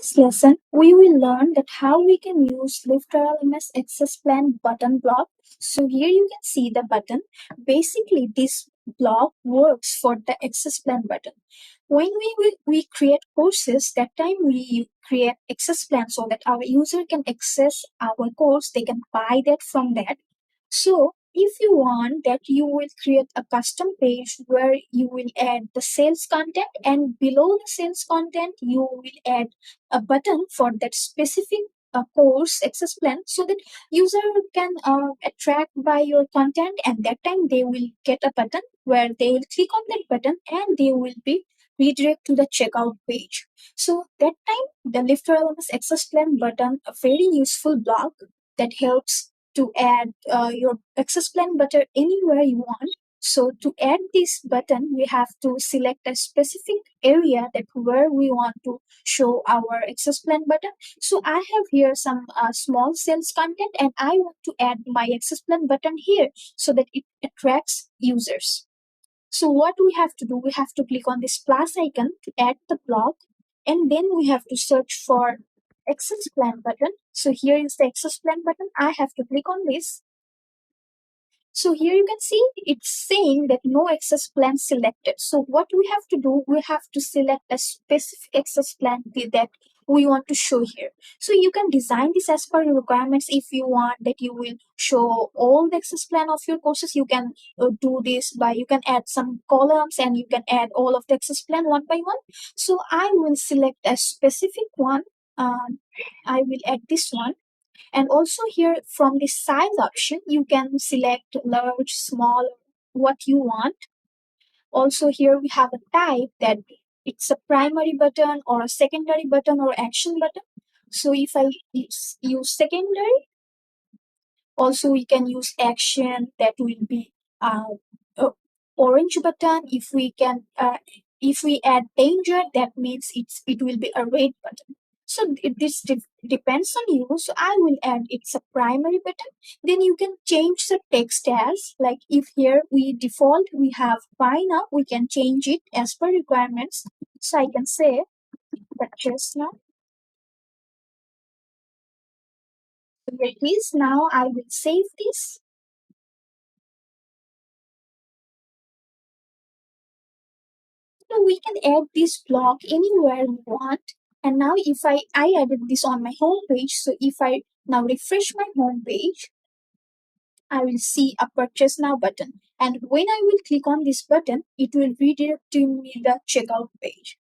this lesson, we will learn that how we can use LifterLMS access plan button block. So here you can see the button. Basically, this block works for the access plan button. When we create courses, that time we create access plan so that our user can access our course, they can buy that from that. So if you want that, you will create a custom page where you will add the sales content, and below the sales content you will add a button for that specific course access plan, so that user can attract by your content, and that time they will get a button where they will click on that button and they will be redirect to the checkout page. So that time the Lifter LMS access plan button, a very useful block that helps to add your access plan button anywhere you want. So to add this button, we have to select a specific area that where we want to show our access plan button. So I have here some small sales content, and I want to add my access plan button here so that it attracts users. So what we have to do, we have to click on this plus icon to add the block, and then we have to search for access plan button. So here is the access plan button. I have to click on this. So here you can see it's saying that no access plan selected. So what we have to do, we have to select a specific access plan that we want to show here. So you can design this as per your requirements. If you want that you will show all the access plan of your courses, you can do this by, you can add some columns and you can add all of the access plan one by one. So I will select a specific one. I will add this one. And also here from the size option, you can select large, small, what you want. Also here we have a type that it's a primary button or a secondary button or action button. So if I use secondary, also we can use action, that will be a orange button. If we add danger, that means it will be a red button. So depends on you. So I will add it's a primary button. Then you can change the text as, like if here we default we have buy now, we can change it as per requirements. So I can say purchase now. So here it is. Now I will save this. So we can add this block anywhere we want. And now if I added this on my home page, so if I now refresh my home page, I will see a purchase now button. And when I will click on this button, it will redirect to me the checkout page.